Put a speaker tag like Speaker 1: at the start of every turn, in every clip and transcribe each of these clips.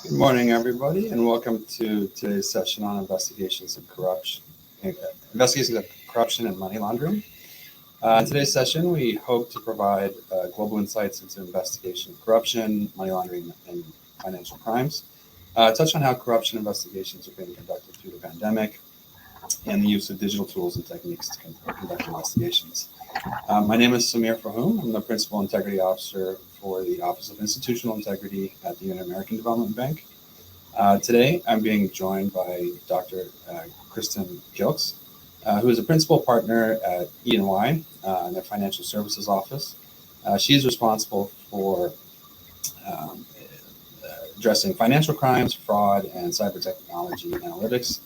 Speaker 1: Good morning, everybody, and welcome to today's session on investigations of corruption and money laundering. In today's session, we hope to provide global insights into investigation of corruption, money laundering, and financial crimes. Touch on how corruption investigations are being conducted through the pandemic, and the use of digital tools and techniques to conduct investigations. My name is Samir Fahoum. I'm the Principal Integrity Officer for the Office of Institutional Integrity at the Inter-American Development Bank. Today, I'm being joined by Dr. Kristin Gilkes, who is a Principal Partner at E&Y in the Financial Services Office. She is responsible for addressing financial crimes, fraud, and cyber technology analytics.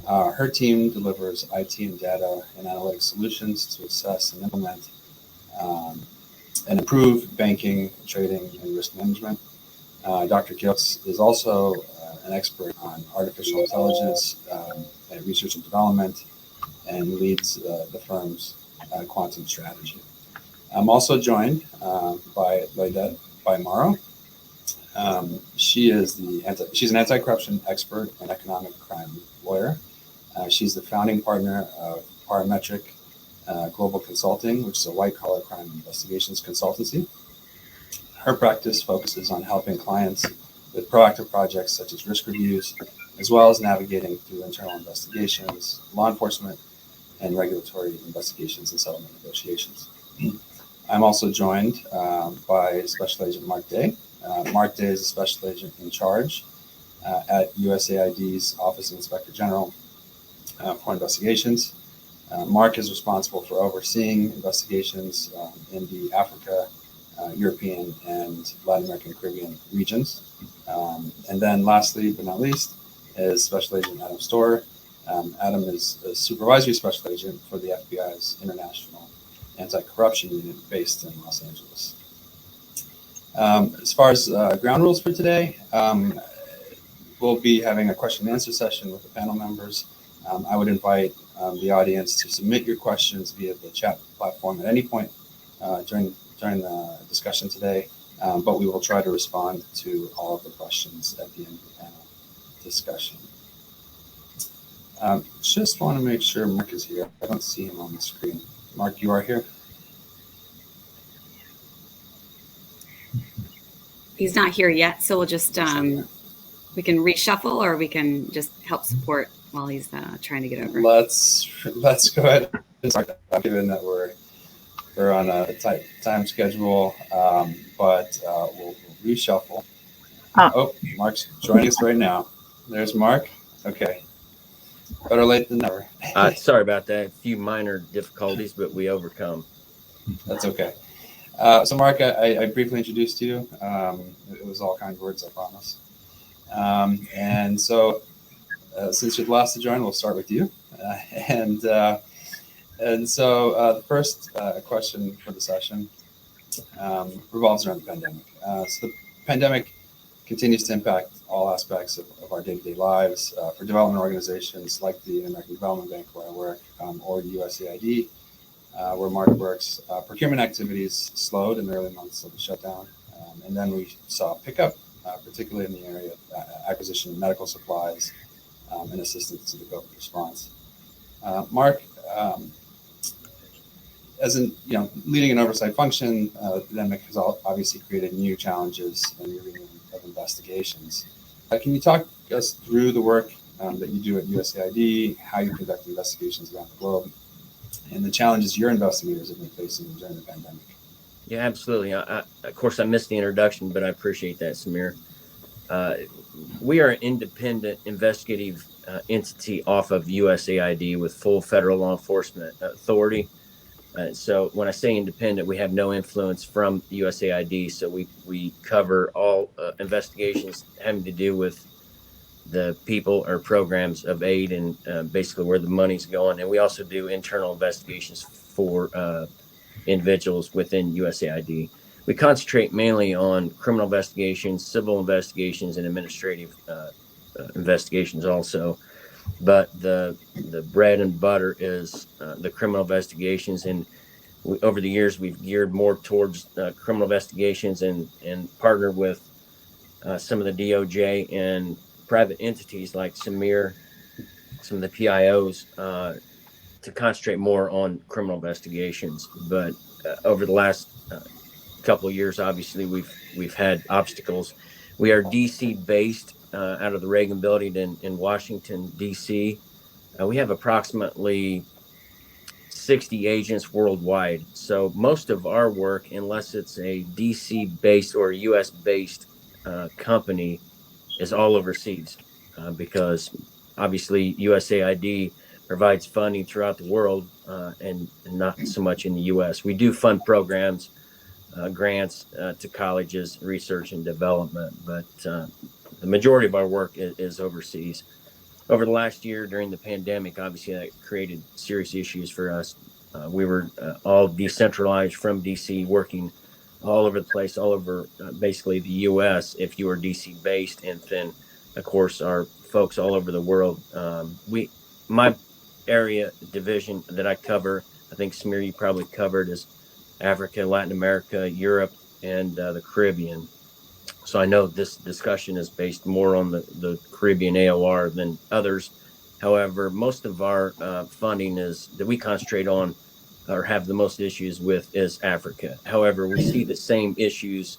Speaker 1: Her team delivers IT and data and analytics solutions to assess and implement and improve banking, trading, and risk management. Dr. Gilkes is also an expert on artificial intelligence and research and development, and leads the firm's quantum strategy. I'm also joined by Lloydette Bai-Marrow. She's an anti-corruption expert and economic crime lawyer. She's the founding partner of Parametric Global Consulting, which is a white-collar crime investigations consultancy. Her practice focuses on helping clients with proactive projects such as risk reviews, as well as navigating through internal investigations, law enforcement, and regulatory investigations and settlement negotiations. I'm also joined by Special Agent Mark Day. Mark Day is a Special Agent in charge at USAID's Office of Inspector General for investigations. Mark is responsible for overseeing investigations in the Africa, European, and Latin American Caribbean regions. And then lastly, but not least, is Special Agent Adam Storer. Adam is a supervisory special agent for the FBI's International Anti-Corruption Unit based in Los Angeles. As far as ground rules for today, we'll be having a question and answer session with the panel members. I would invite the audience to submit your questions via the chat platform at any point during the discussion today, but we will try to respond to all of the questions at the end of the panel discussion. Just want to make sure Mark is here. I don't see him on the screen. Mark, you are here?
Speaker 2: He's not here yet, so we'll just, we can reshuffle, or we can just help support while he's trying to get over.
Speaker 1: Let's go ahead and start, given that we're on a tight time schedule, but we'll reshuffle. Oh, Mark's joining us right now. There's Mark. Okay. Better late than never.
Speaker 3: Sorry about that. A few minor difficulties, but we overcome.
Speaker 1: That's okay. So Mark, I briefly introduced you. It was all kind words, I promise. And so since you're the last to join, we'll start with you. And so the first question for the session revolves around the pandemic. So the pandemic continues to impact all aspects of our day-to-day lives. For development organizations like the Inter-American Development Bank, where I work, or USAID, where Mark works, procurement activities slowed in the early months of the shutdown. And then we saw a pickup, particularly in the area of acquisition of medical supplies and assistance to the COVID response. Mark, as in, leading an oversight function, the pandemic has obviously created new challenges in the arena of investigations. Can you talk us through the work that you do at USAID, how you conduct investigations around the globe, and the challenges your investigators have been facing during the pandemic?
Speaker 3: Yeah, absolutely. Of course, I missed the introduction, but I appreciate that, Samir. We are an independent investigative entity off of USAID with full federal law enforcement authority. So when I say independent, we have no influence from USAID. So we cover all investigations having to do with the people or programs of aid and basically where the money's going. And we also do internal investigations for individuals within USAID. We concentrate mainly on criminal investigations, civil investigations, and administrative investigations also. But the bread and butter is the criminal investigations. And over the years, we've geared more towards criminal investigations and partnered with some of the DOJ and private entities like Samir, some of the PIOs, to concentrate more on criminal investigations. But over the last couple of years, obviously we've had obstacles. We are DC based, out of the Reagan building in Washington DC. We have approximately 60 agents worldwide. So most of our work, unless it's a DC based or US based company, is all overseas, because obviously USAID provides funding throughout the world, and not so much in the US. We do fund programs, grants to colleges, research and development, but the majority of our work is overseas. Over the last year during the pandemic, obviously that created serious issues for us. We were all decentralized from DC, working all over the place, all over basically the US if you were DC based, and then of course our folks all over the world. My area division that I cover, I think Samir, you probably covered, is Africa, Latin America, Europe, and the Caribbean. So I know this discussion is based more on the Caribbean AOR than others. However, most of our funding is that we concentrate on or have the most issues with is Africa. However, we see the same issues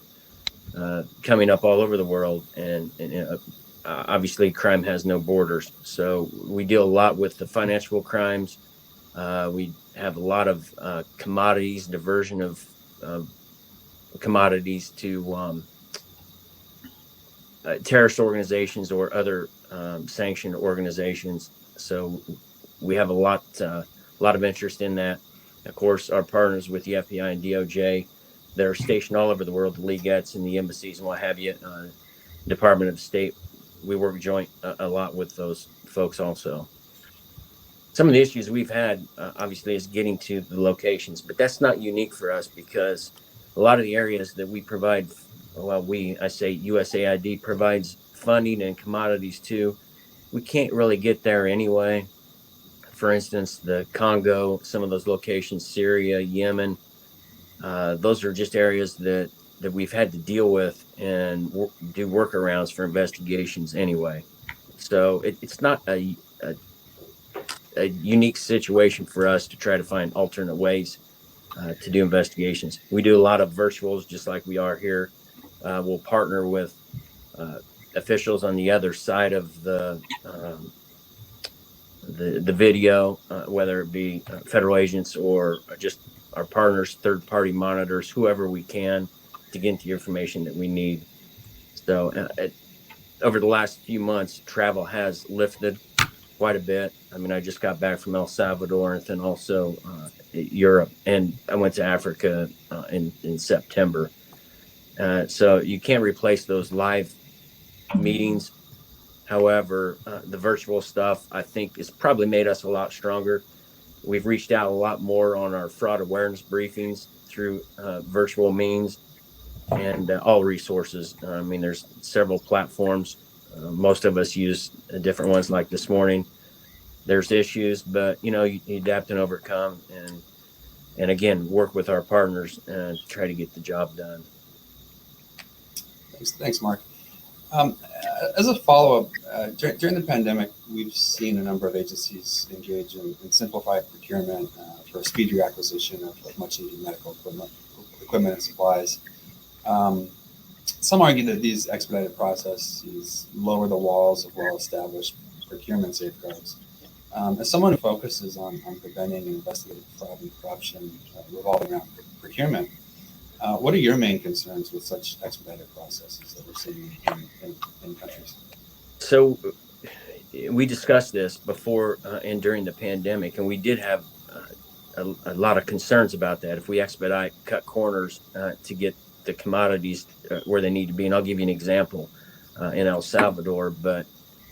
Speaker 3: coming up all over the world, and obviously crime has no borders. So we deal a lot with the financial crimes. We have a lot of commodities, diversion of commodities to terrorist organizations or other sanctioned organizations. So we have a lot of interest in that. Of course, our partners with the FBI and DOJ, they're stationed all over the world, the Lloydettes and the embassies and what have you, Department of State. We work joint a lot with those folks also. Some of the issues we've had, obviously, is getting to the locations, but that's not unique for us because a lot of the areas that we provide, I say USAID provides funding and commodities to, we can't really get there anyway. For instance, the Congo, some of those locations, Syria, Yemen, those are just areas that we've had to deal with and do workarounds for investigations anyway. So it's not a unique situation for us to try to find alternate ways to do investigations. We do a lot of virtuals just like we are here. We'll partner with officials on the other side of the video, whether it be federal agents or just our partners, third-party monitors, whoever we can, to get the information that we need. So over the last few months, travel has lifted quite a bit. I mean, I just got back from El Salvador and then also Europe, and I went to Africa in September. So you can't replace those live meetings. However, the virtual stuff, I think, has probably made us a lot stronger. We've reached out a lot more on our fraud awareness briefings through virtual means and all resources. I mean, there's several platforms. Most of us use different ones like this morning. There's issues, but, you adapt and overcome and again, work with our partners to try to get the job done.
Speaker 1: Thanks, Mark. As a follow-up, during the pandemic, we've seen a number of agencies engage in simplified procurement for speedy acquisition of much-needed medical equipment and supplies. Some argue that these expedited processes lower the walls of well-established procurement safeguards. As someone who focuses on preventing and investigating fraud and corruption revolving around procurement, what are your main concerns with such expedited processes that we're seeing in countries?
Speaker 3: So we discussed this before and during the pandemic, and we did have a lot of concerns about that. If we expedite, cut corners to get the commodities where they need to be. And I'll give you an example in El Salvador, but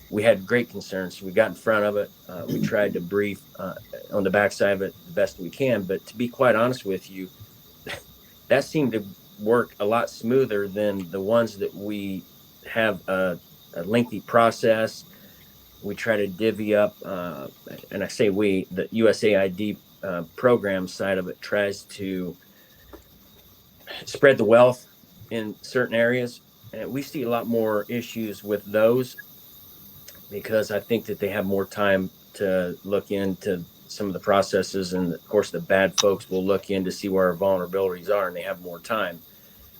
Speaker 3: we had great concerns. We got in front of it. We tried to brief on the backside of it the best we can. But to be quite honest with you, that seemed to work a lot smoother than the ones that we have a lengthy process. We try to divvy up, and I say we, the USAID program side of it tries to spread the wealth in certain areas. we see a lot more issues with those because I think that they have more time to look into some of the processes. And of course, the bad folks will look in to see where our vulnerabilities are, and they have more time.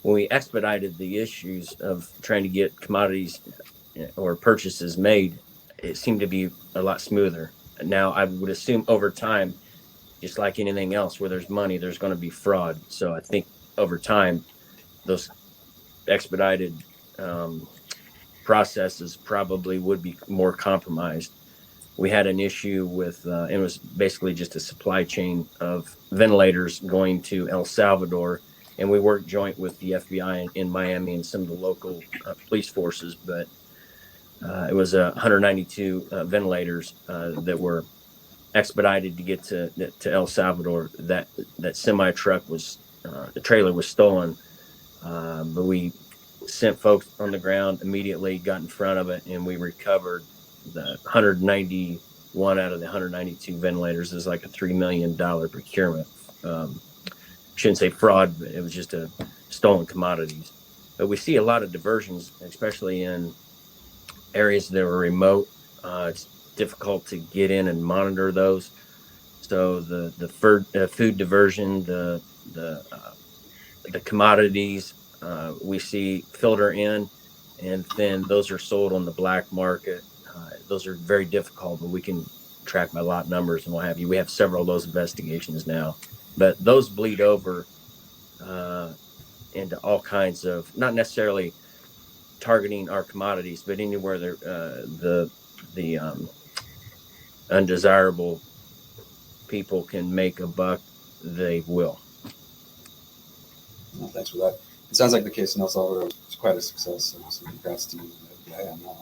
Speaker 3: When we expedited the issues of trying to get commodities or purchases made, it seemed to be a lot smoother. Now, I would assume over time, just like anything else, where there's money, there's going to be fraud. So I think over time, those expedited processes probably would be more compromised. We had an issue with, it was basically just a supply chain of ventilators going to El Salvador. And we worked joint with the FBI in Miami and some of the local police forces. But it was 192 ventilators that were expedited to get to El Salvador. That semi truck was, the trailer was stolen. But we sent folks on the ground immediately, got in front of it, and we recovered the 191 out of the 192 ventilators. Is like a $3 million procurement. Shouldn't say fraud, but it was just a stolen commodities. But we see a lot of diversions, especially in areas that are remote. It's difficult to get in and monitor those. So the food diversion, the commodities we see filter in, and then those are sold on the black market. Those are very difficult, but we can track by lot numbers and what have you. We have several of those investigations now, but those bleed over into all kinds of, not necessarily targeting our commodities, but anywhere the undesirable people can make a buck, they will.
Speaker 1: Well, thanks for that. It sounds like the case in El Salvador was quite a success. So congrats to you on that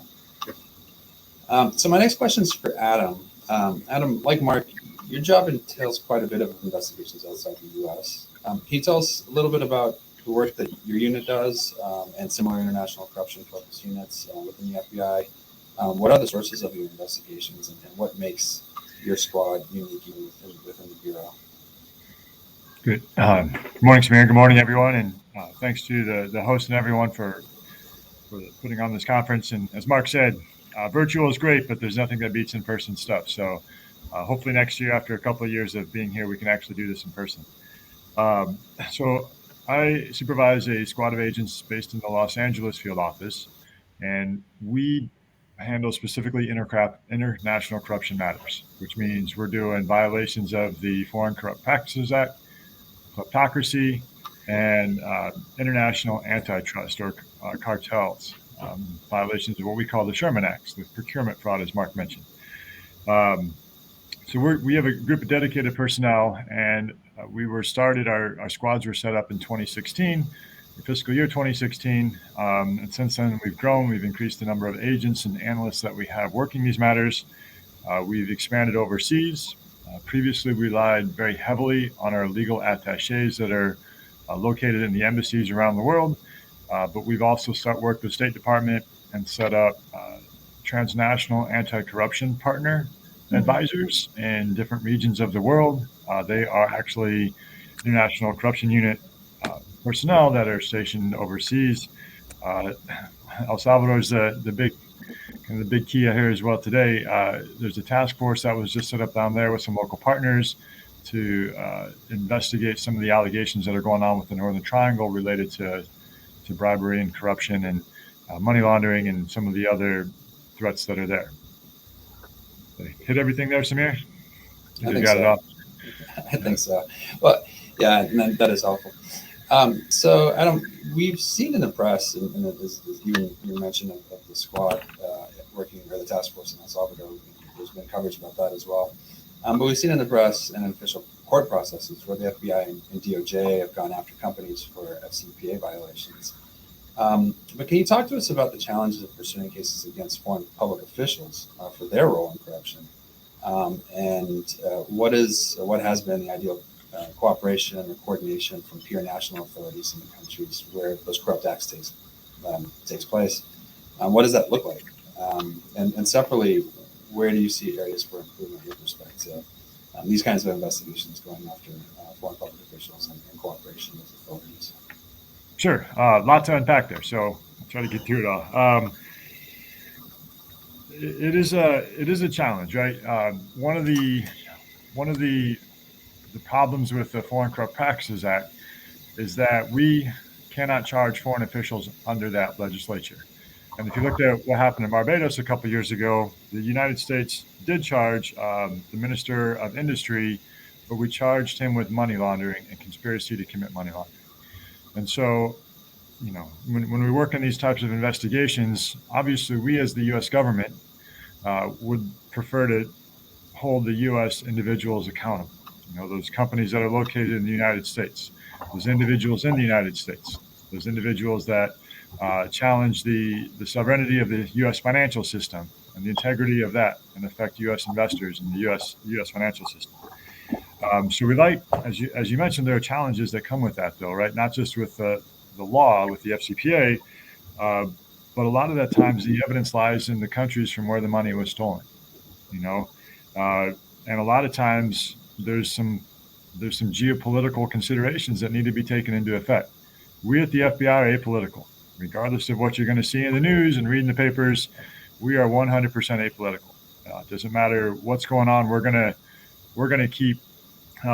Speaker 1: one. So my next question is for Adam. Adam, like Mark, your job entails quite a bit of investigations outside the U.S. Can you tell us a little bit about the work that your unit does and similar international corruption-focused units within the FBI? What are the sources of your investigations, and what makes your squad unique within the Bureau?
Speaker 4: Good. Good morning, Samir. Good morning, everyone. And thanks to the host and everyone for putting on this conference. And as Mark said, virtual is great, but there's nothing that beats in-person stuff. So hopefully next year, after a couple of years of being here, we can actually do this in person. So I supervise a squad of agents based in the Los Angeles field office, and we handle specifically international corruption matters, which means we're doing violations of the Foreign Corrupt Practices Act, kleptocracy, and international antitrust or cartels, violations of what we call the Sherman Acts, the procurement fraud, as Mark mentioned. So we have a group of dedicated personnel, and our squads were set up in 2016, the fiscal year 2016. And since then, we've grown. We've increased the number of agents and analysts that we have working these matters. We've expanded overseas. Previously, we relied very heavily on our legal attachés that are located in the embassies around the world. But we've also worked with State Department and set up transnational anti-corruption partner advisors in different regions of the world. They are actually international corruption unit personnel that are stationed overseas. El Salvador is the big key here as well today. There's a task force that was just set up down there with some local partners to investigate some of the allegations that are going on with the Northern Triangle related to bribery and corruption and money laundering and some of the other threats that are there. Hit everything there, Samir?
Speaker 1: You got it all. I think so. Well, yeah, that is helpful. So, Adam, we've seen in the press, and as you mentioned of the squad working, or the task force in El Salvador, there's been coverage about that as well. But we've seen in the press and in official court processes where the FBI and DOJ have gone after companies for FCPA violations. But can you talk to us about the challenges of pursuing cases against foreign public officials for their role in corruption? And what has been the ideal cooperation or coordination from peer national authorities in the countries where those corrupt acts takes place? What does that look like? And separately, where do you see areas for improvement with respect to these kinds of investigations going after foreign public officials and cooperation with authorities?
Speaker 4: Sure. A lot to unpack there. So try to get through it all. It is a challenge, right? One of the problems with the Foreign Corrupt Practices Act is that we cannot charge foreign officials under that legislature. And if you looked at what happened in Barbados a couple of years ago, the United States did charge the Minister of Industry, but we charged him with money laundering and conspiracy to commit money laundering. And so, when we work in these types of investigations, obviously we as the U.S. government would prefer to hold the U.S. individuals accountable. Those companies that are located in the United States, those individuals in the United States, those individuals that challenge the sovereignty of the U.S. financial system and the integrity of that and affect U.S. investors in the U.S. financial system. So we as you mentioned, there are challenges that come with that, though, right? Not just with the law, with the FCPA, but a lot of that times the evidence lies in the countries from where the money was stolen, and a lot of times there's some geopolitical considerations that need to be taken into effect. We at the FBI are apolitical, regardless of what you're going to see in the news and read in the papers. We are 100% apolitical. It doesn't matter what's going on. We're gonna keep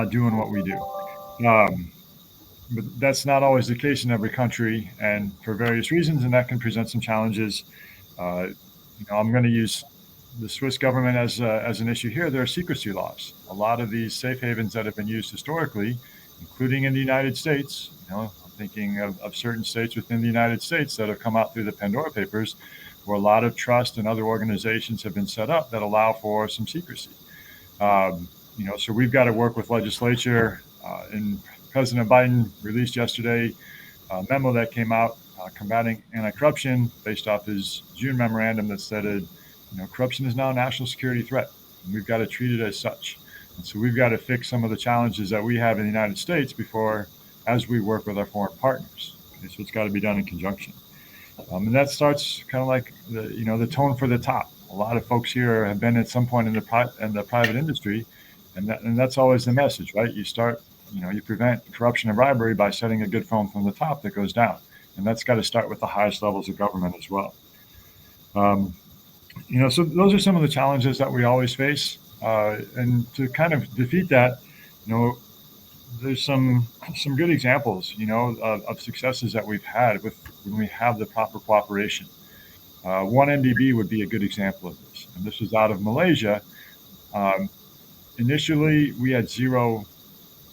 Speaker 4: doing what we do. But that's not always the case in every country, and for various reasons, and that can present some challenges. I'm going to use the Swiss government as an issue here. There are secrecy laws. A lot of these safe havens that have been used historically, including in the United States, I'm thinking of certain states within the United States that have come out through the Pandora Papers, where a lot of trust and other organizations have been set up that allow for some secrecy. So we've got to work with legislature. And President Biden released yesterday a memo that came out combating anti-corruption based off his June memorandum that said, corruption is now a national security threat, and we've got to treat it as such. And so we've got to fix some of the challenges that we have in the United States as we work with our foreign partners. Okay, so it's got to be done in conjunction. And that starts kind of like the tone for the top. A lot of folks here have been at some point in the private industry, and that's always the message, right? You prevent corruption and bribery by setting a good tone from the top that goes down, and that's got to start with the highest levels of government as well. So those are some of the challenges that we always face, and to kind of defeat that, there's some good examples, of successes that we've had when we have the proper cooperation. 1MDB would be a good example of this, and this was out of Malaysia. Initially, we had zero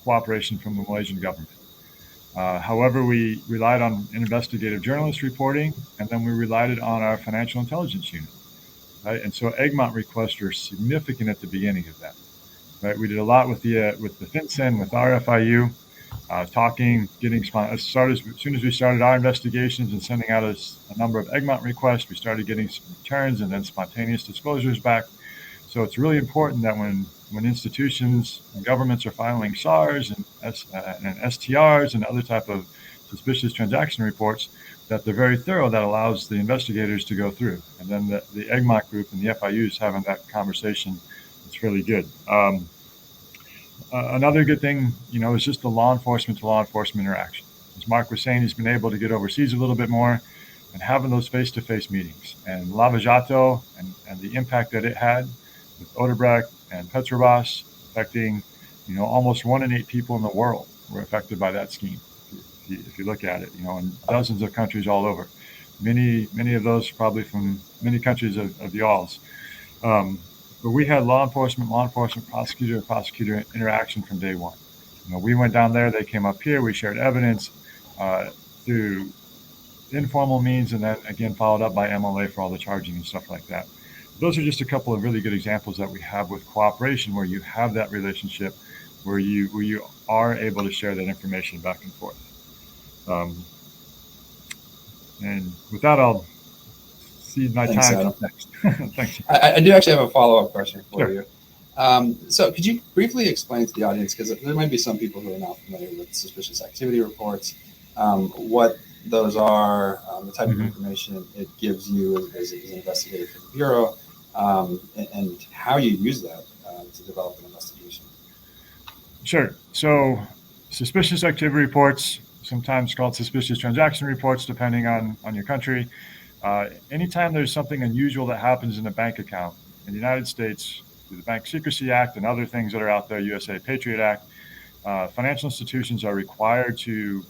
Speaker 4: cooperation from the Malaysian government. However, we relied on investigative journalist reporting, and then we relied on our financial intelligence unit. Right? And so Egmont requests were significant at the beginning of that. Right? We did a lot with the FinCEN, with RFIU, talking, getting as soon as we started our investigations and sending out a number of Egmont requests, we started getting some returns and then spontaneous disclosures back. So it's really important that when institutions and governments are filing SARs and STRs and other type of suspicious transaction reports, that they're very thorough. That allows the investigators to go through, and then the Egmont group and the FIUs having that conversation. It's really good. Another good thing, is just the law enforcement to law enforcement interaction. As Mark was saying, he's been able to get overseas a little bit more and having those face-to-face meetings. And Lava Jato and the impact that it had with Odebrecht and Petrobras, affecting, almost 1 in 8 people in the world were affected by that scheme. If you look at it, in dozens of countries all over, many of those probably from many countries of the Alls. But we had law enforcement, prosecutor interaction from day one. We went down there, they came up here, we shared evidence through informal means, and then again followed up by MLA for all the charging and stuff like that. Those are just a couple of really good examples that we have with cooperation, where you have that relationship, where you are able to share that information back and forth. And with that, I'll cede my time up next. Thanks.
Speaker 1: I do actually have a follow-up question for
Speaker 4: Sure.
Speaker 1: you. So could you briefly explain to the audience, because there might be some people who are not familiar with suspicious activity reports, what those are, the type of information it gives you as an investigator for the Bureau, and how you use that to develop an investigation?
Speaker 4: Sure. So suspicious activity reports, sometimes called suspicious transaction reports, depending on your country. Anytime there's something unusual that happens in a bank account in the United States, through the Bank Secrecy Act and other things that are out there, USAID Patriot Act, financial institutions are required to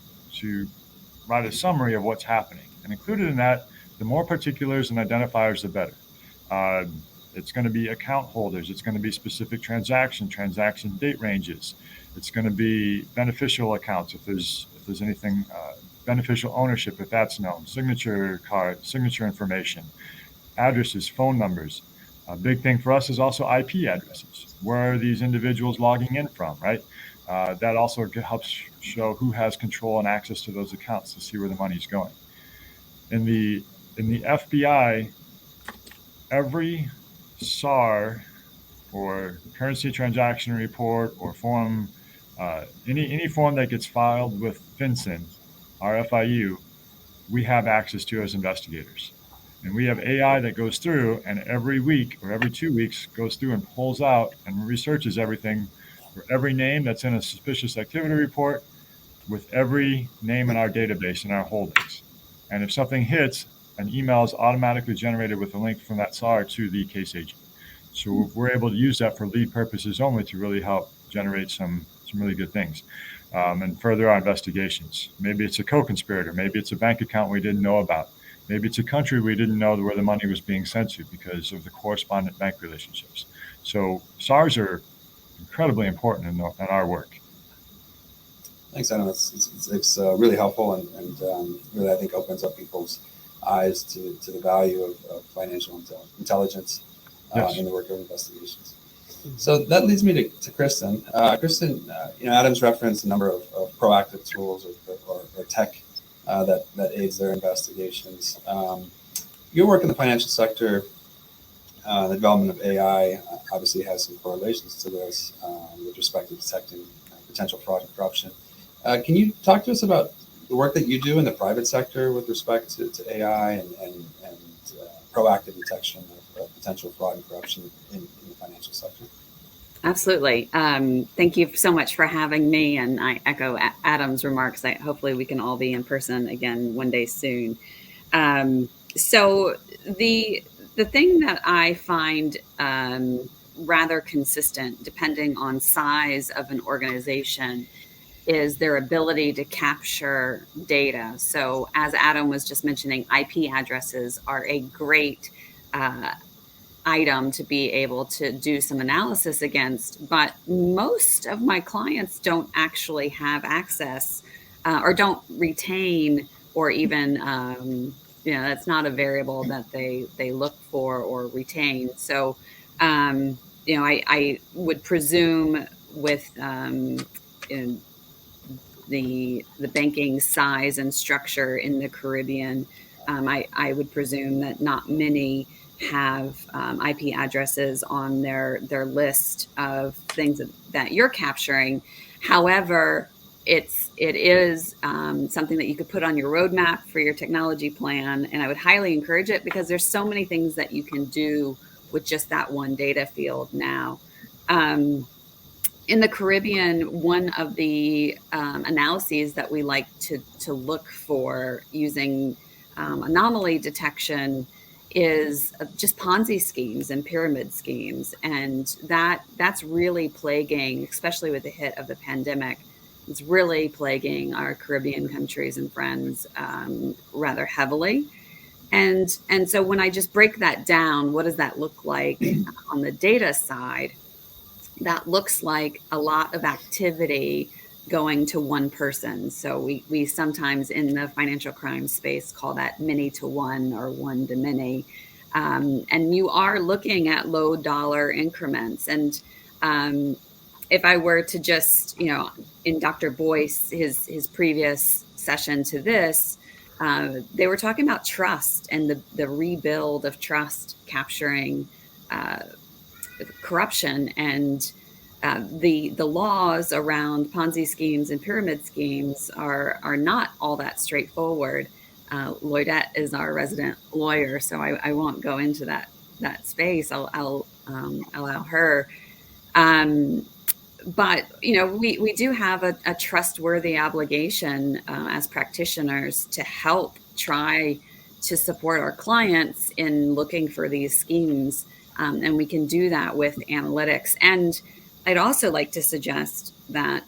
Speaker 4: write a summary of what's happening. And included in that, the more particulars and identifiers, the better. It's going to be account holders. It's going to be specific transaction date ranges. It's going to be beneficial accounts if there's anything, beneficial ownership if that's known, signature card, signature information, addresses, phone numbers. A big thing for us is also IP addresses. Where are these individuals logging in from, right? That also helps show who has control and access to those accounts to see where the money's going. In the FBI, every SAR or currency transaction report or form, any form that gets filed with FinCEN, our FIU, we have access to as investigators. And we have AI that goes through and every week or every 2 weeks goes through and pulls out and researches everything for every name that's in a suspicious activity report with every name in our database in our holdings. And if something hits, an email is automatically generated with a link from that SAR to the case agent. So we're able to use that for lead purposes only to really help generate some really good things and further our investigations. Maybe it's a co-conspirator. Maybe it's a bank account we didn't know about. Maybe it's a country we didn't know where the money was being sent to because of the correspondent bank relationships. So SARs are incredibly important in our work.
Speaker 1: Thanks, Adam. It's really helpful and really, I think, opens up people's eyes to the value of financial intelligence
Speaker 4: Yes.
Speaker 1: in the work of investigations. So that leads me to Kristin. Kristin, Adam's referenced a number of proactive tools or tech that aids their investigations. Your work in the financial sector, the development of AI, obviously has some correlations to this with respect to detecting potential fraud and corruption. Can you talk to us about the work that you do in the private sector with respect to AI and proactive detection of potential fraud and corruption in the financial sector?
Speaker 2: Absolutely. Thank you so much for having me. And I echo Adam's remarks. Hopefully we can all be in person again one day soon. So the thing that I find rather consistent, depending on size of an organization, is their ability to capture data. So as Adam was just mentioning, IP addresses are a great item to be able to do some analysis against, but most of my clients don't actually have access or don't retain, or even that's not a variable that they look for or retain. So I would presume with the banking size and structure in the Caribbean, I would presume that not many have IP addresses on their list of things that you're capturing. However, it is something that you could put on your roadmap for your technology plan, and I would highly encourage it because there's so many things that you can do with just that one data field now. In the Caribbean, one of the analyses that we like to look for using anomaly detection is just Ponzi schemes and pyramid schemes. And that's really plaguing, especially with the hit of the pandemic, it's really plaguing our Caribbean countries and friends rather heavily. And so when I just break that down, what does that look like on the data side? That looks like a lot of activity going to one person. So we sometimes in the financial crime space call that many to one or one to many. And you are looking at low dollar increments. And if I were to just, in Dr. Boyce, his previous session to this, they were talking about trust and the rebuild of trust capturing corruption, and the laws around Ponzi schemes and pyramid schemes are not all that straightforward. Lloydette is our resident lawyer, so I won't go into that space. I'll allow her. but we do have a trustworthy obligation as practitioners to help try to support our clients in looking for these schemes, and we can do that with analytics. And I'd also like to suggest that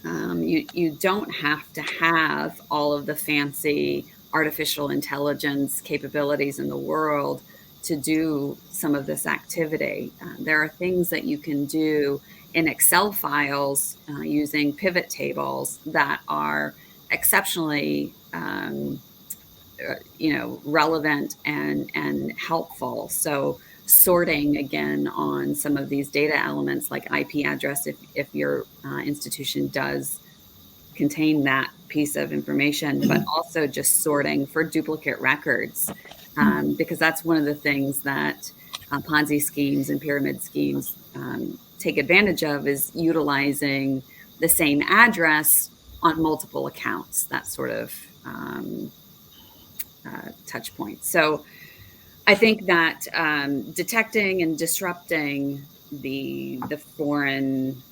Speaker 2: you don't have to have all of the fancy artificial intelligence capabilities in the world to do some of this activity. There are things that you can do in Excel files using pivot tables that are exceptionally relevant and helpful. So sorting again on some of these data elements like IP address, if your institution does contain that piece of information, but also just sorting for duplicate records, because that's one of the things that Ponzi schemes and pyramid schemes take advantage of, is utilizing the same address on multiple accounts, that sort of touch point. So I think that detecting and disrupting the foreign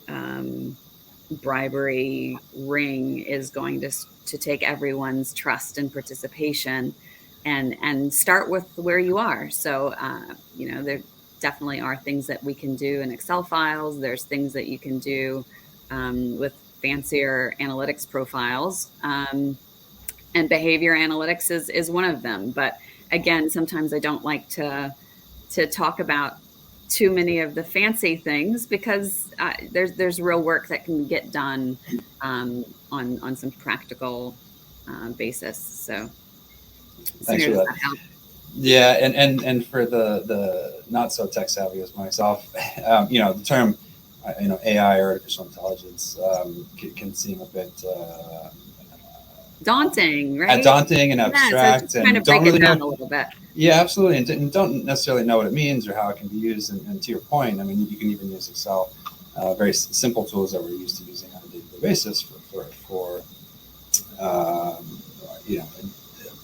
Speaker 2: bribery ring is going to take everyone's trust and participation, and start with where you are. So there definitely are things that we can do in Excel files. There's things that you can do with fancier analytics profiles, and behavior analytics is one of them. But again, sometimes I don't like to talk about too many of the fancy things, because there's real work that can get done on some practical basis. So
Speaker 1: thanks for that. Yeah, and for the not so tech savvy as myself, the term AI or artificial intelligence can seem a bit
Speaker 2: daunting, right?
Speaker 1: Daunting and abstract,
Speaker 2: so and don't really know a little bit.
Speaker 1: Yeah, absolutely, and don't necessarily know what it means or how it can be used. And to your point, I mean, you can even use Excel, very simple tools that we're used to using on a day-to-day basis for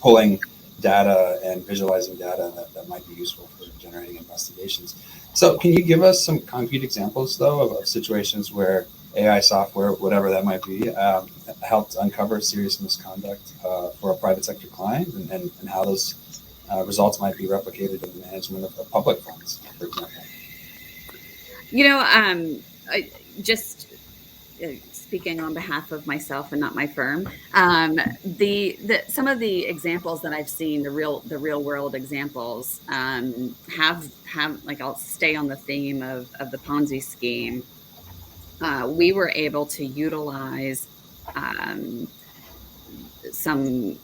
Speaker 1: pulling data and visualizing data that might be useful for generating investigations. So can you give us some concrete examples, though, of situations where AI software, whatever that might be, helped uncover serious misconduct for a private sector client, and how those results might be replicated in the management of public funds, for example?
Speaker 2: Just speaking on behalf of myself and not my firm, some of the examples that I've seen, the real world examples, have like, I'll stay on the theme of the Ponzi scheme. We were able to utilize some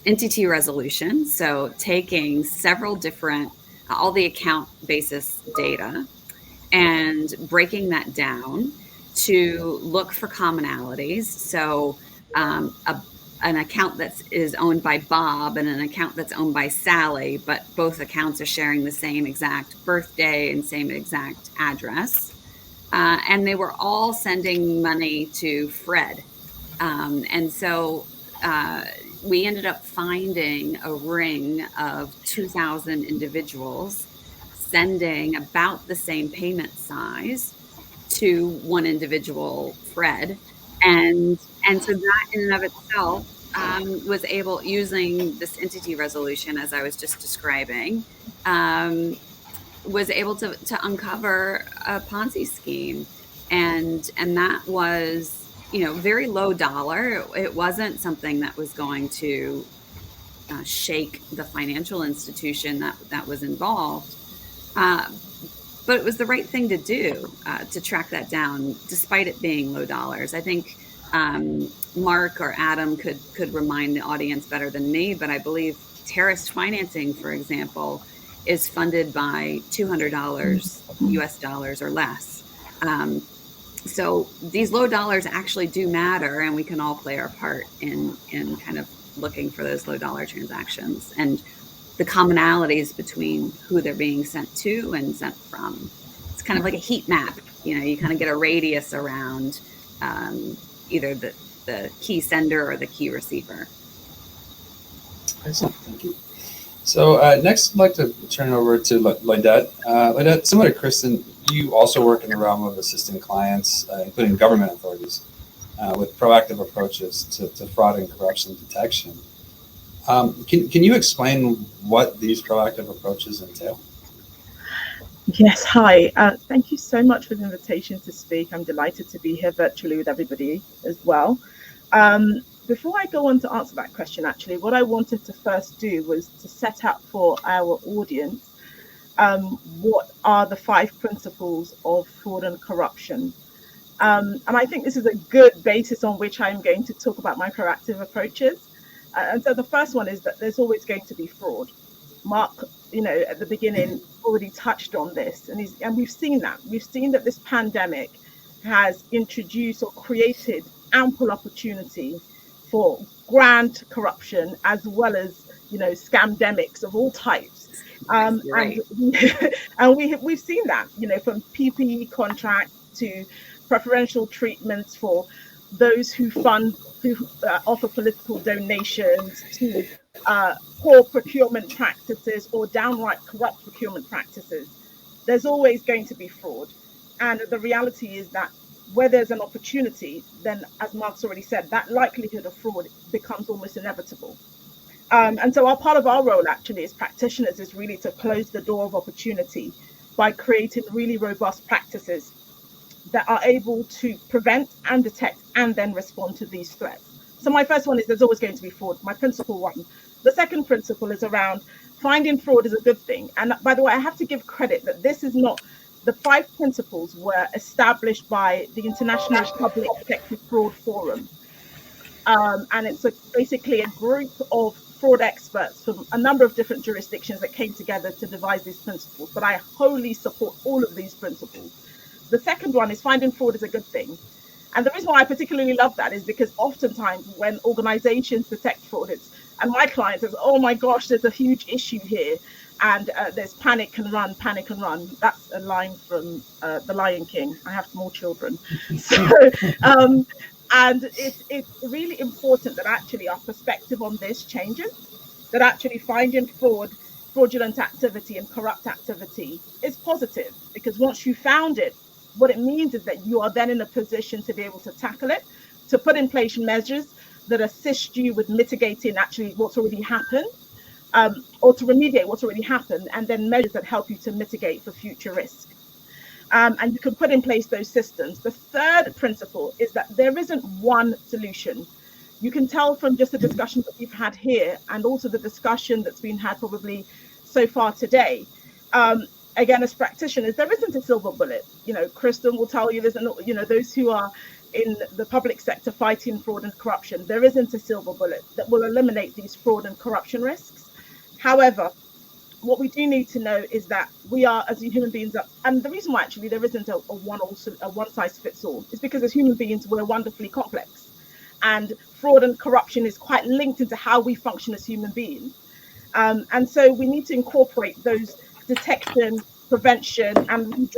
Speaker 2: entity resolution. So taking several different, all the account basis data, and breaking that down to look for commonalities. So an account that is owned by Bob and an account that's owned by Sally, but both accounts are sharing the same exact birthday and same exact address. And they were all sending money to Fred. And so we ended up finding a ring of 2,000 individuals sending about the same payment size to one individual, Fred. And so that in and of itself was able, using this entity resolution, as I was just describing, was able to uncover a Ponzi scheme. And that was, very low dollar. It wasn't something that was going to shake the financial institution that was involved. But it was the right thing to do, to track that down, despite it being low dollars. I think Mark or Adam could remind the audience better than me, but I believe terrorist financing, for example, is funded by $200 US dollars or less. So these low dollars actually do matter, and we can all play our part in kind of looking for those low dollar transactions and the commonalities between who they're being sent to and sent from. It's kind of like a heat map. You kind of get a radius around either the key sender or the key receiver.
Speaker 1: Excellent, thank you. So next, I'd like to turn over to Lloydette. Lloydette, similar to Kristin, you also work in the realm of assisting clients, including government authorities, with proactive approaches to fraud and corruption detection. Can you explain what these proactive approaches entail?
Speaker 5: Yes, hi. Thank you so much for the invitation to speak. I'm delighted to be here virtually with everybody as well. Before I go on to answer that question, actually, what I wanted to first do was to set out for our audience what are the 5 principles of fraud and corruption. And I think this is a good basis on which I'm going to talk about my proactive approaches. And so the first one is that there's always going to be fraud. Mark, at the beginning already touched on this, and we've seen that. We've seen that this pandemic has introduced or created ample opportunity for grand corruption, as well as scamdemics of all types.
Speaker 2: Right.
Speaker 5: And we've seen that, from PPE contracts to preferential treatments for those who offer political donations, to poor procurement practices or downright corrupt procurement practices. There's always going to be fraud. And the reality is that where there's an opportunity, then, as Mark's already said, that likelihood of fraud becomes almost inevitable. And so part of our role actually as practitioners is really to close the door of opportunity by creating really robust practices that are able to prevent and detect and then respond to these threats. So my first one is there's always going to be fraud, my principle one. The second principle is around finding fraud is a good thing. And by the way, I have to give credit that this is not, the 5 principles were established by the International Public Sector Fraud Forum. And it's basically a group of fraud experts from a number of different jurisdictions that came together to devise these principles. But I wholly support all of these principles. The second one is finding fraud is a good thing. And the reason why I particularly love that is because oftentimes when organizations detect fraud, and my client says, oh my gosh, there's a huge issue here. And there's panic and run, panic and run. That's a line from The Lion King. I have more children. So, and it's really important that actually our perspective on this changes, that actually finding fraudulent activity and corrupt activity is positive, because once you found it, what it means is that you are then in a position to be able to tackle it, to put in place measures that assist you with mitigating actually what's already happened, or to remediate what's already happened, and then measures that help you to mitigate for future risk. And you can put in place those systems. The third principle is that there isn't one solution. You can tell from just the discussion that we've had here, and also the discussion that's been had probably so far today. Again, as practitioners, there isn't a silver bullet. Kristin will tell you there's those who are in the public sector fighting fraud and corruption, there isn't a silver bullet that will eliminate these fraud and corruption risks. However, what we do need to know is that we are, as human beings, and the reason why actually there isn't a one size fits all is because as human beings, we're wonderfully complex. And fraud and corruption is quite linked into how we function as human beings. And so we need to incorporate those detection, prevention, and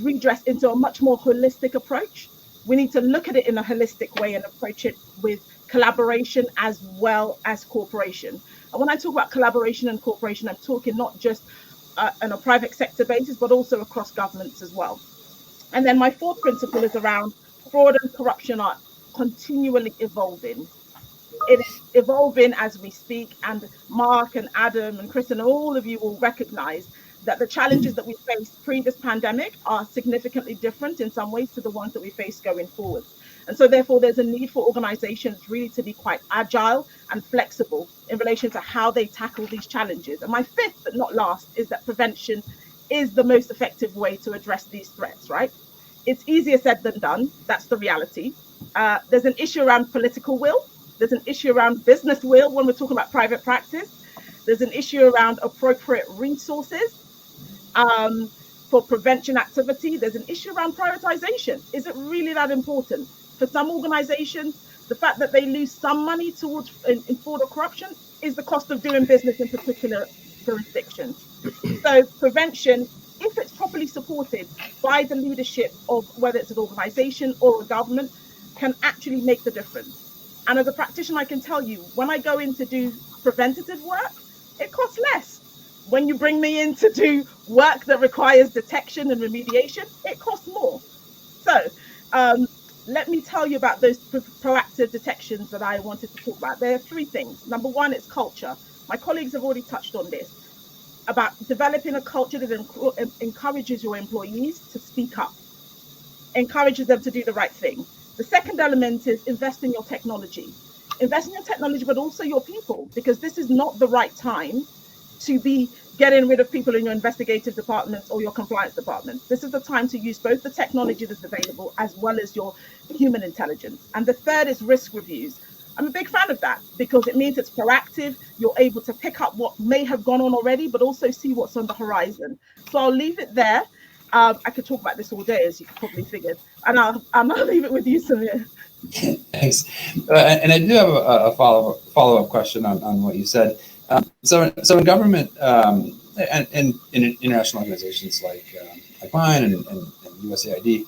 Speaker 5: redress into a much more holistic approach. We need to look at it in a holistic way and approach it with collaboration as well as cooperation. And when I talk about collaboration and cooperation, I'm talking not just on a private sector basis, but also across governments as well. And then my fourth principle is around fraud and corruption are continually evolving. It is evolving as we speak, and Mark and Adam and Kristin, all of you will recognize that the challenges that we faced pre this pandemic are significantly different in some ways to the ones that we face going forward. And so therefore, there's a need for organizations really to be quite agile and flexible in relation to how they tackle these challenges. And my fifth, but not last, is that prevention is the most effective way to address these threats, right? It's easier said than done. That's the reality. There's an issue around political will. There's an issue around business will when we're talking about private practice. There's an issue around appropriate resources for prevention activity. There's an issue around prioritization. Is it really that important? For some organizations, the fact that they lose some money towards in fraud or corruption is the cost of doing business in particular jurisdictions. So prevention, if it's properly supported by the leadership of whether it's an organization or a government, can actually make the difference. And as a practitioner, I can tell you, when I go in to do preventative work, it costs less. when you bring me in to do work that requires detection and remediation, it costs more. So let me tell you about those proactive detections that I wanted to talk about. There are three things. Number one, it's culture. My colleagues have already touched on this, about developing a culture that encourages your employees to speak up, encourages them to do the right thing. The second element is invest in your technology. Invest in your technology, but also your people, because this is not the right time to be getting rid of people in your investigative departments or your compliance department. This is the time to use both the technology that's available as well as your human intelligence. And the third is risk reviews. I'm a big fan of that because it means it's proactive. You're able to pick up what may have gone on already, but also see what's on the horizon. So I'll leave it there. I could talk about this all day, as you probably figured, and I'll leave it with you, Samir.
Speaker 1: Thanks. And I do have a follow-up question on what you said. So in government and in international organizations like mine and USAID,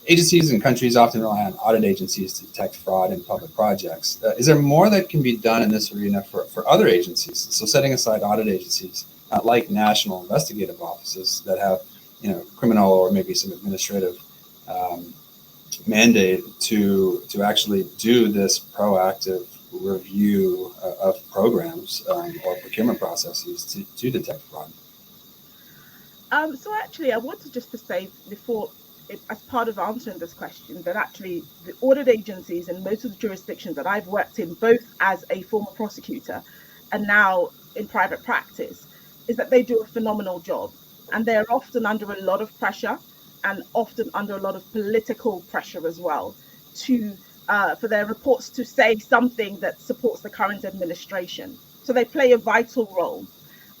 Speaker 1: agencies and countries often rely on audit agencies to detect fraud in public projects. Is there more that can be done in this arena for other agencies? So setting aside audit agencies, like national investigative offices that have, criminal or maybe some administrative mandate to actually do this proactive review of programs or procurement processes to detect fraud.
Speaker 5: So actually, I wanted just to say before, as part of answering this question, that actually the audit agencies in most of the jurisdictions that I've worked in, both as a former prosecutor and now in private practice, is that they do a phenomenal job. And they're often under a lot of pressure and often under a lot of political pressure as well for their reports to say something that supports the current administration. So they play a vital role.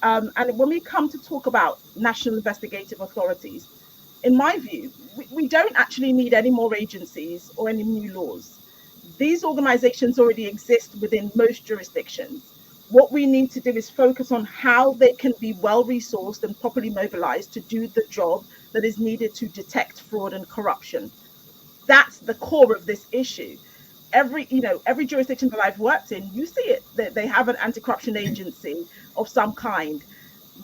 Speaker 5: And when we come to talk about national investigative authorities, in my view, we don't actually need any more agencies or any new laws. These organizations already exist within most jurisdictions. What we need to do is focus on how they can be well-resourced and properly mobilized to do the job that is needed to detect fraud and corruption. That's the core of this issue. Every jurisdiction that I've worked in, you see it, they have an anti-corruption agency of some kind.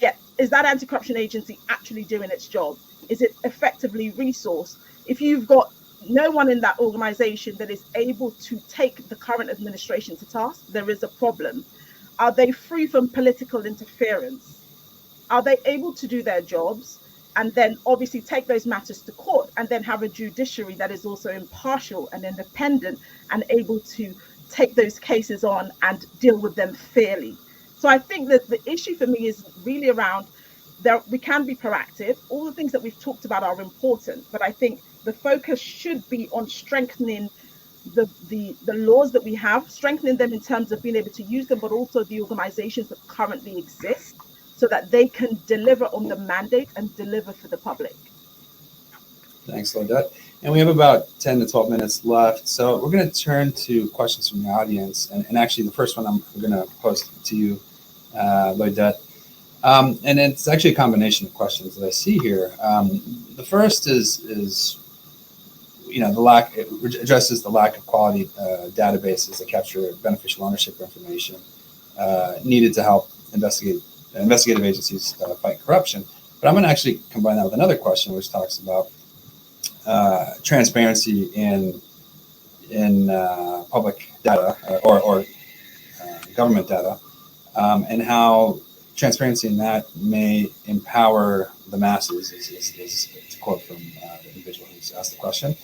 Speaker 5: Yet, is that anti-corruption agency actually doing its job? Is it effectively resourced? If you've got no one in that organization that is able to take the current administration to task, there is a problem. Are they free from political interference? Are they able to do their jobs and then obviously take those matters to court and then have a judiciary that is also impartial and independent and able to take those cases on and deal with them fairly? So I think that the issue for me is really around we can be proactive. All the things that we've talked about are important, but I think the focus should be on strengthening the laws that we have, strengthening them in terms of being able to use them, but also the organizations that currently exist so that they can deliver on the mandate and deliver for the public.
Speaker 1: Thanks, Lloydette. And we have about 10 to 12 minutes left. So we're going to turn to questions from the audience. And actually, the first one I'm going to pose to you, Lloydette. And it's actually a combination of questions that I see here. The first is it addresses the lack of quality databases that capture beneficial ownership information needed to help investigative agencies fight corruption. But I'm going to actually combine that with another question, which talks about transparency in public data or government data, and how transparency in that may empower the masses, is to quote from the individual who's asked the question,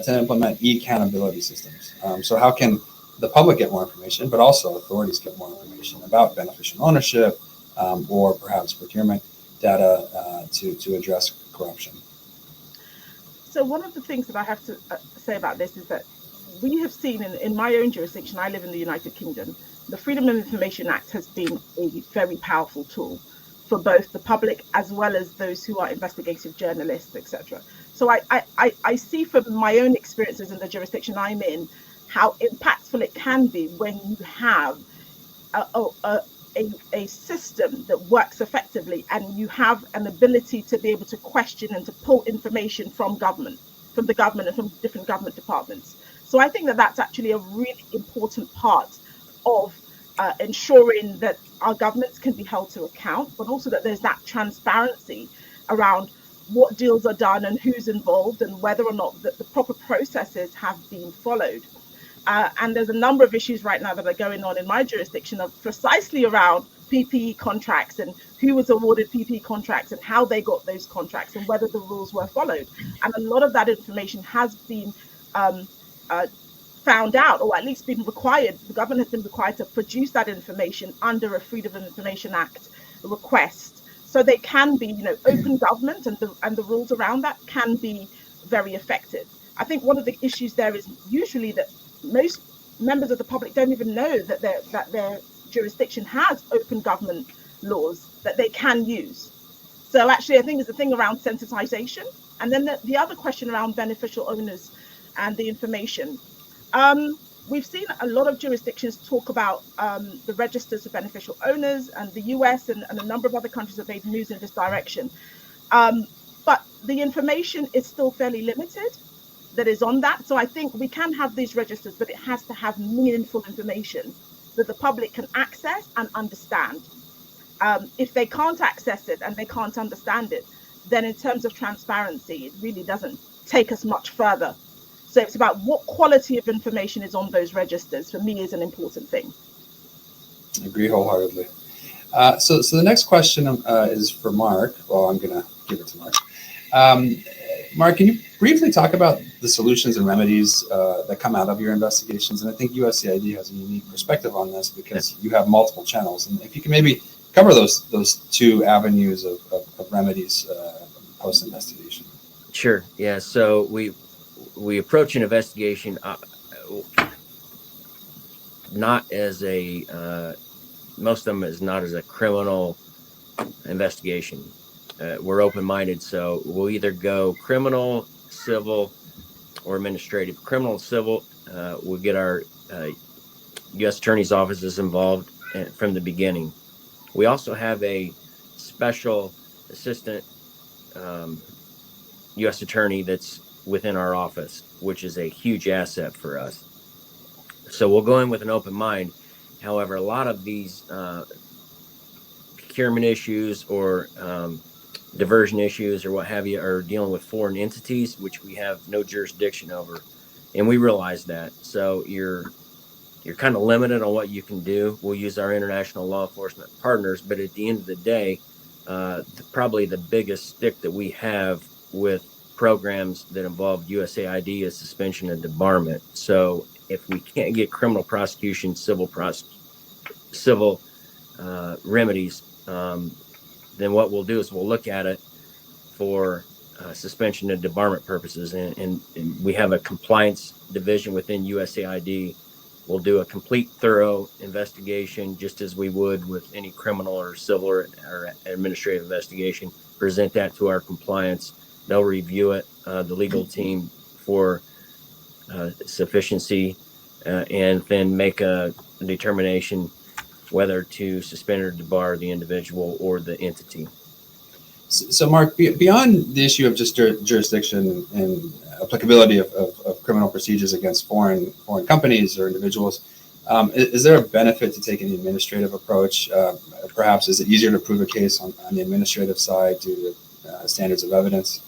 Speaker 1: to implement e-accountability systems. So how can the public get more information, but also authorities get more information about beneficial ownership or perhaps procurement data to address corruption?
Speaker 5: So one of the things that I have to say about this is that we have seen in my own jurisdiction, I live in the United Kingdom, the Freedom of Information Act has been a very powerful tool for both the public as well as those who are investigative journalists, etc. So I see from my own experiences in the jurisdiction I'm in how impactful it can be when you have a system that works effectively and you have an ability to be able to question and to pull information from the government and from different government departments. So I think that that's actually a really important part of ensuring that our governments can be held to account, but also that there's that transparency around what deals are done and who's involved and whether or not the proper processes have been followed. And there's a number of issues right now that are going on in my jurisdiction of precisely around PPE contracts and who was awarded PPE contracts and how they got those contracts and whether the rules were followed. And a lot of that information has been found out, or at least been required. The government has been required to produce that information under a Freedom of Information Act request. So they can be, open government, and the rules around that can be very effective. I think one of the issues there is usually that most members of the public don't even know that their jurisdiction has open government laws that they can use. So actually, I think there's a thing around sensitization, and then the other question around beneficial owners and the information. We've seen a lot of jurisdictions talk about the registers of beneficial owners, and the US and a number of other countries have made moves in this direction. But the information is still fairly limited that is on that. So I think we can have these registers, but it has to have meaningful information that the public can access and understand. If they can't access it and they can't understand it, then in terms of transparency, it really doesn't take us much further. So it's about what quality of information is on those registers, for me, is an important thing.
Speaker 1: I agree wholeheartedly. So the next question is for Mark. Well, I'm going to give it to Mark. Mark, can you briefly talk about the solutions and remedies that come out of your investigations? And I think USAID has a unique perspective on this because you have multiple channels. And if you can maybe cover those two avenues of remedies post-investigation.
Speaker 3: Sure. Yeah. So we approach an investigation not as most of them is not as a criminal investigation. We're open-minded, so we'll either go criminal, civil, or administrative. Criminal and civil, we'll get our U.S. Attorney's offices involved from the beginning. We also have a special assistant U.S. Attorney that's within our office, which is a huge asset for us. So we'll go in with an open mind. However, a lot of these procurement issues or diversion issues or what have you are dealing with foreign entities, which we have no jurisdiction over. And we realize that. So you're kind of limited on what you can do. We'll use our international law enforcement partners, but at the end of the day, probably the biggest stick that we have with programs that involve USAID is suspension and debarment. So if we can't get criminal prosecution, civil remedies, then what we'll do is we'll look at it for suspension and debarment purposes. And we have a compliance division within USAID. We'll do a complete, thorough investigation, just as we would with any criminal or civil or administrative investigation. Present that to our compliance. They'll review it, the legal team, for sufficiency, and then make a determination whether to suspend or debar the individual or the entity.
Speaker 1: So Mark, beyond the issue of just jurisdiction and applicability of criminal procedures against foreign companies or individuals, is there a benefit to taking the administrative approach? Perhaps is it easier to prove a case on the administrative side due to standards of evidence?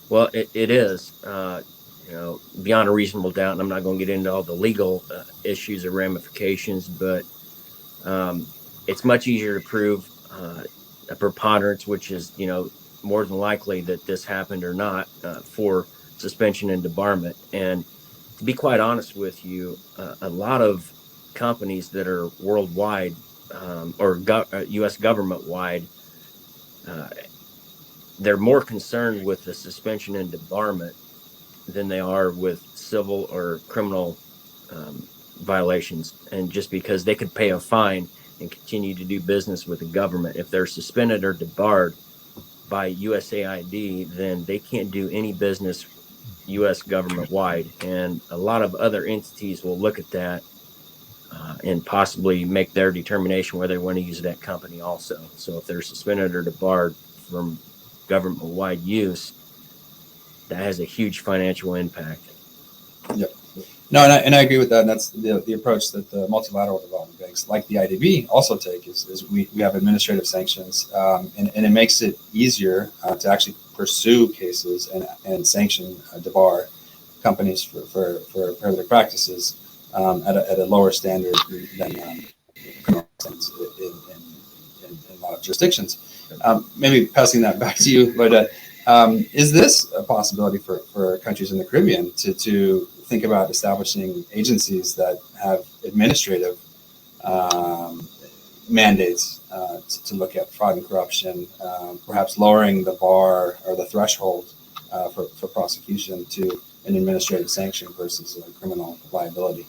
Speaker 1: Well,
Speaker 3: it is, beyond a reasonable doubt, and I'm not going to get into all the legal issues or ramifications, but it's much easier to prove a preponderance, which is, more than likely that this happened or not, for suspension and debarment. And to be quite honest with you, a lot of companies that are worldwide or U.S. government-wide, they're more concerned with the suspension and debarment than they are with civil or criminal violations. And just because they could pay a fine and continue to do business with the government, if they're suspended or debarred by USAID, then they can't do any business U.S. government-wide. And a lot of other entities will look at that and possibly make their determination whether they want to use that company also. So if they're suspended or debarred from government-wide use, that has a huge financial impact.
Speaker 1: Yep. No, and I agree with that. And that's the approach that the multilateral development banks, like the IDB, also take is we have administrative sanctions, and it makes it easier to actually pursue cases and sanction debar companies for prohibited practices at a lower standard than criminal sanctions in a lot of jurisdictions. Maybe passing that back to you, Lloydette, is this a possibility for countries in the Caribbean to think about establishing agencies that have administrative mandates to look at fraud and corruption, perhaps lowering the bar or the threshold for prosecution to an administrative sanction versus a criminal liability?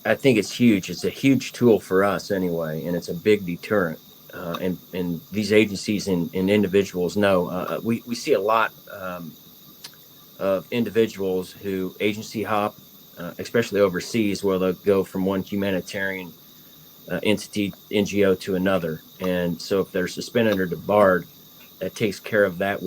Speaker 3: I think it's huge. It's a huge tool for us anyway, and it's a big deterrent. And these agencies and individuals know. We see a lot of individuals who agency hop, especially overseas, where they'll go from one humanitarian entity, NGO, to another. And so if they're suspended or debarred, that takes care of that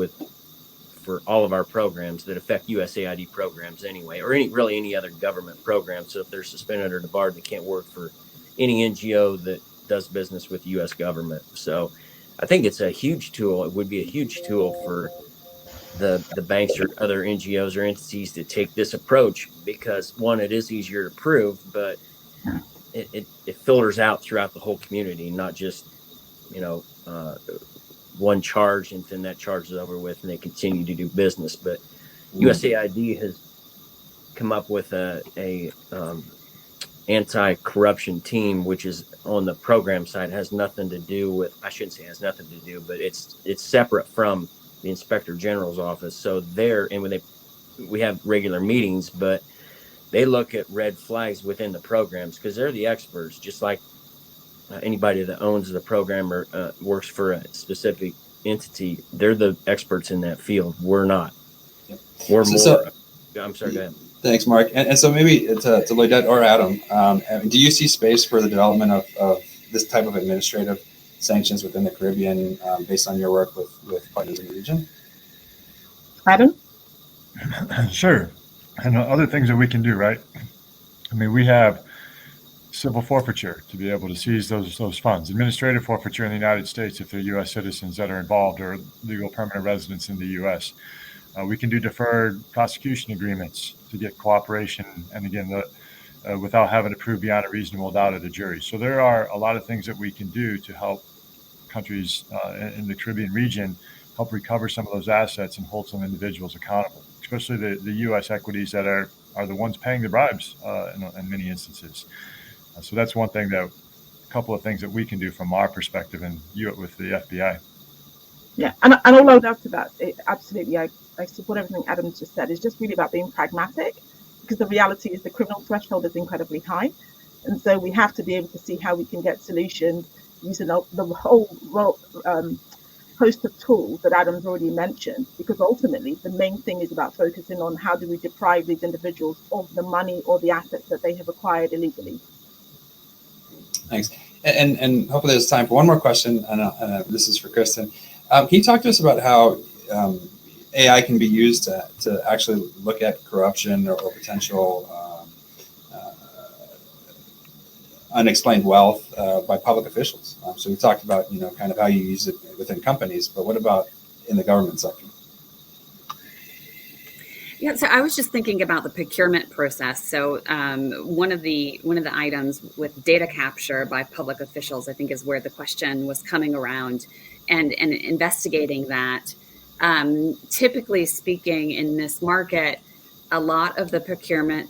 Speaker 3: for all of our programs that affect USAID programs anyway, or any other government program. So if they're suspended or debarred, they can't work for any NGO that does business with the U.S. government. So I think it's a huge tool. It would be a huge tool for the banks or other NGOs or entities to take this approach, because one, it is easier to prove, but it filters out throughout the whole community, not just, one charge and then that charge is over with and they continue to do business. But USAID has come up with a anti-corruption team, which is on the program side. It has nothing to do with, I shouldn't say it has nothing to do, but it's separate from the Inspector General's office. So we have regular meetings, but they look at red flags within the programs because they're the experts, just like anybody that owns the program or works for a specific entity. They're the experts in that field. We're not.
Speaker 1: Yep.
Speaker 3: We're more. I'm sorry, go ahead.
Speaker 1: Thanks, Mark. And so maybe to Lloydette or Adam, do you see space for the development of this type of administrative sanctions within the Caribbean based on your work with partners in the region?
Speaker 5: Adam?
Speaker 4: Sure. And other things that we can do, right? I mean, we have civil forfeiture to be able to seize those funds. Administrative forfeiture in the United States if they're U.S. citizens that are involved or legal permanent residents in the U.S. We can do deferred prosecution agreements to get cooperation, and again, without having to prove beyond a reasonable doubt at a jury. So there are a lot of things that we can do to help countries in the Caribbean region help recover some of those assets and hold some individuals accountable, especially the U.S. equities that are the ones paying the bribes in many instances. So that's one thing a couple of things that we can do from our perspective and with the FBI.
Speaker 5: Yeah, and all I would add to that, absolutely, I support everything Adam just said. It's just really about being pragmatic, because the reality is the criminal threshold is incredibly high. And so we have to be able to see how we can get solutions using the whole host of tools that Adam's already mentioned, because ultimately the main thing is about focusing on how do we deprive these individuals of the money or the assets that they have acquired illegally.
Speaker 1: Thanks. And hopefully there's time for one more question, and this is for Kristin. Can you talk to us about how AI can be used to actually look at corruption or potential unexplained wealth by public officials? So we talked about kind of how you use it within companies, but what about in the government sector?
Speaker 2: Yeah, so I was just thinking about the procurement process. So one of the items with data capture by public officials, I think, is where the question was coming around, and investigating that. Typically speaking, in this market, a lot of the procurement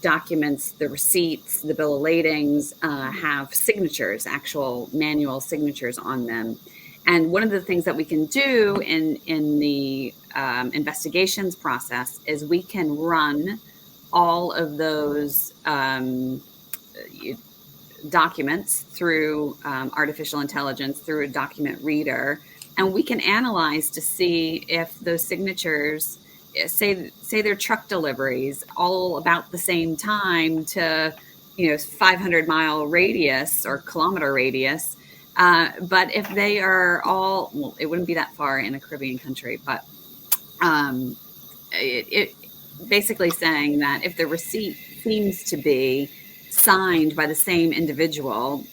Speaker 2: documents, the receipts, the bill of ladings, have signatures, actual manual signatures on them. And one of the things that we can do in the investigations process is we can run all of those documents through artificial intelligence, through a document reader, and we can analyze to see if those signatures, say they're truck deliveries all about the same time to 500-mile radius or kilometer radius. But if they are all, well, it wouldn't be that far in a Caribbean country, but basically saying that if the receipt seems to be signed by the same individual,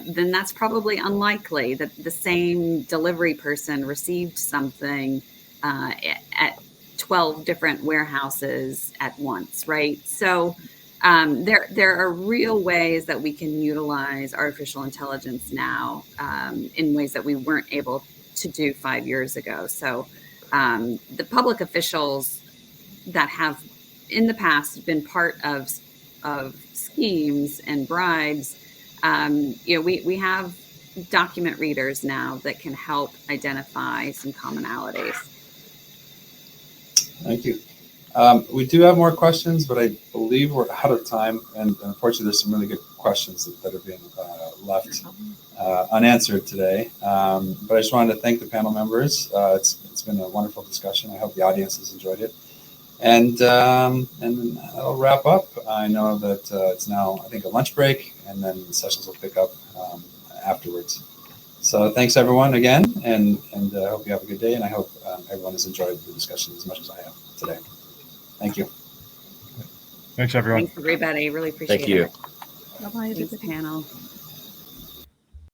Speaker 2: then that's probably unlikely that the same delivery person received something at 12 different warehouses at once, right? So there are real ways that we can utilize artificial intelligence now in ways that we weren't able to do 5 years ago. So the public officials that have in the past been part of schemes and bribes, we have document readers now that can help identify some commonalities.
Speaker 1: Thank you. We do have more questions, but I believe we're out of time. And unfortunately, there's some really good questions that are being left unanswered today. But I just wanted to thank the panel members. It's been a wonderful discussion. I hope the audience has enjoyed it. And that'll wrap up. I know that it's now, I think, a lunch break, and then the sessions will pick up afterwards. So thanks, everyone, again, and I hope you have a good day, and I hope everyone has enjoyed the discussion as much as I have today. Thank you.
Speaker 4: Thanks, everyone.
Speaker 2: Thanks, everybody. Really appreciate it.
Speaker 3: Thank you.
Speaker 5: Bye-bye,
Speaker 2: Thanks,
Speaker 5: everybody.
Speaker 2: panel.